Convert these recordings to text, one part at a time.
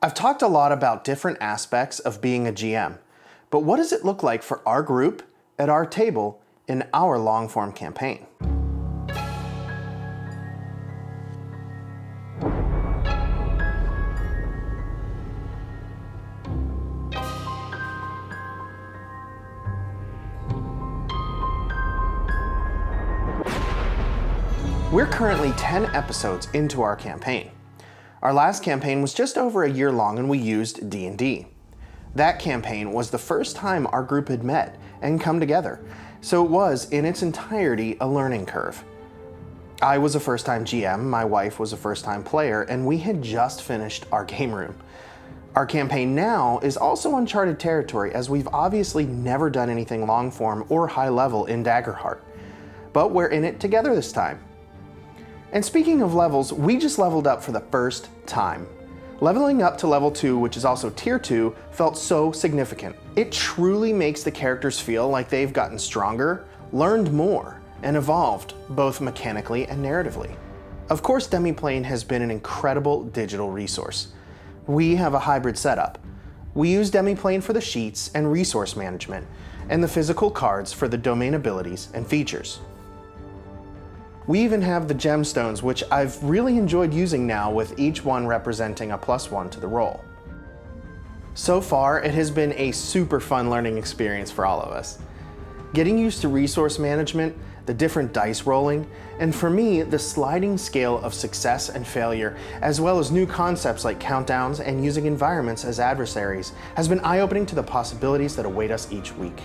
I've talked a lot about different aspects of being a GM, but what does it look like for our group at our table in our long-form campaign? We're currently 10 episodes into our campaign. Our last campaign was just over a year long and we used D&D. That campaign was the first time our group had met and come together, so it was, in its entirety, a learning curve. I was a first-time GM, my wife was a first-time player, and we had just finished our game room. Our campaign now is also uncharted territory, as we've obviously never done anything long-form or high-level in Daggerheart. But we're in it together this time. And speaking of levels, we just leveled up for the first time. Leveling up to level 2, which is also tier 2, felt so significant. It truly makes the characters feel like they've gotten stronger, learned more, and evolved, both mechanically and narratively. Of course, Demiplane has been an incredible digital resource. We have a hybrid setup. We use Demiplane for the sheets and resource management, and the physical cards for the domain abilities and features. We even have the gemstones, which I've really enjoyed using now, with each one representing a +1 to the roll. So far, it has been a super fun learning experience for all of us. Getting used to resource management, the different dice rolling, and for me, the sliding scale of success and failure, as well as new concepts like countdowns and using environments as adversaries, has been eye-opening to the possibilities that await us each week.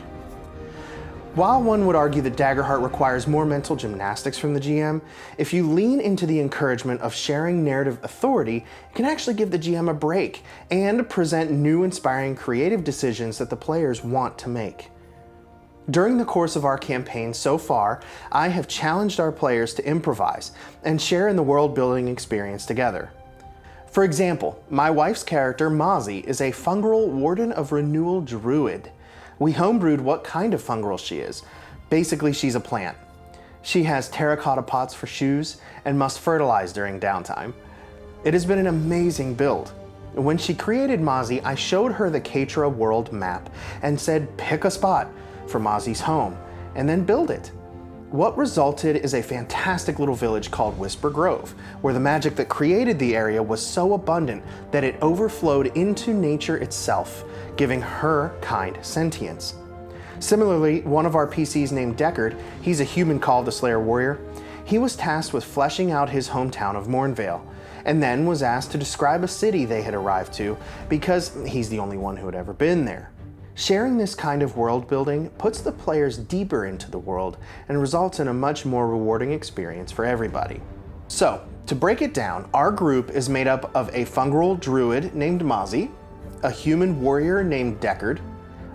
While one would argue that Daggerheart requires more mental gymnastics from the GM, if you lean into the encouragement of sharing narrative authority, it can actually give the GM a break and present new, inspiring, creative decisions that the players want to make. During the course of our campaign so far, I have challenged our players to improvise and share in the world-building experience together. For example, my wife's character, Mozzie, is a fungal Warden of Renewal druid. We homebrewed what kind of fungal she is. Basically, she's a plant. She has terracotta pots for shoes and must fertilize during downtime. It has been an amazing build. When she created Mozzie, I showed her the Ketra world map and said pick a spot for Mozzie's home and then build it. What resulted is a fantastic little village called Whisper Grove, where the magic that created the area was so abundant that it overflowed into nature itself, giving her kind sentience. Similarly, one of our PCs named Deckard, he's a human called the Slayer Warrior, he was tasked with fleshing out his hometown of Mornvale, and then was asked to describe a city they had arrived to because he's the only one who had ever been there. Sharing this kind of world building puts the players deeper into the world and results in a much more rewarding experience for everybody. So, to break it down, our group is made up of a fungal druid named Mozzie, a human warrior named Deckard,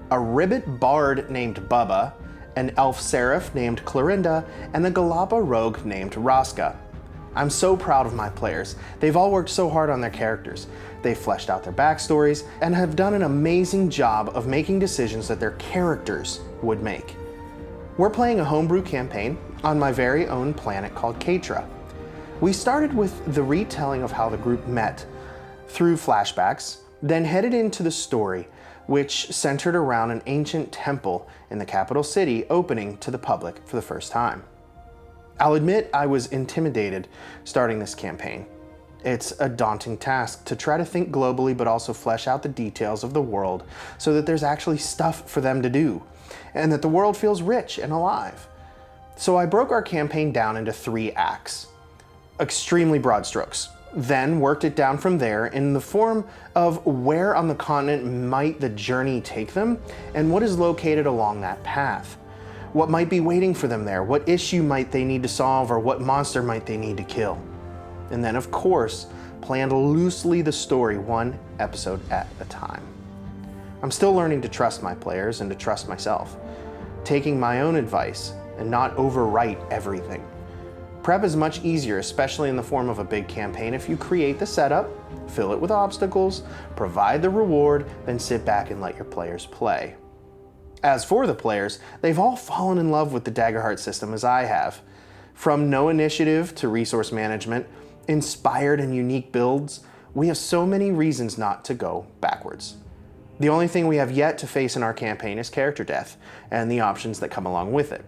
a ribbit bard named Bubba, an elf seraph named Clorinda, and a Galapa rogue named Raska. I'm so proud of my players. They've all worked so hard on their characters. They've fleshed out their backstories and have done an amazing job of making decisions that their characters would make. We're playing a homebrew campaign on my very own planet called Ketra. We started with the retelling of how the group met through flashbacks, then headed into the story, which centered around an ancient temple in the capital city opening to the public for the first time. I'll admit I was intimidated starting this campaign. It's a daunting task to try to think globally but also flesh out the details of the world so that there's actually stuff for them to do, and that the world feels rich and alive. So I broke our campaign down into 3 acts. Extremely broad strokes. Then worked it down from there in the form of where on the continent might the journey take them and what is located along that path. What might be waiting for them there? What issue might they need to solve, or what monster might they need to kill? And then, of course, planned loosely the story 1 episode at a time. I'm still learning to trust my players and to trust myself, taking my own advice and not overwrite everything. Prep is much easier, especially in the form of a big campaign, if you create the setup, fill it with obstacles, provide the reward, then sit back and let your players play. As for the players, they've all fallen in love with the Daggerheart system as I have. From no initiative to resource management, inspired and unique builds, We have so many reasons not to go backwards. The only thing we have yet to face in our campaign is character death, and the options that come along with it.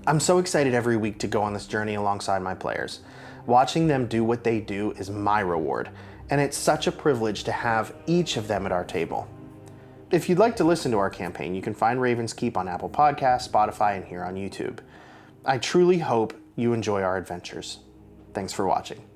I'm so excited every week to go on this journey alongside my players. Watching them do what they do is my reward, and it's such a privilege to have each of them at our table. If you'd like to listen to our campaign, you can find Raven's Keep on Apple Podcasts, Spotify, and here on YouTube. I truly hope you enjoy our adventures. Thanks for watching.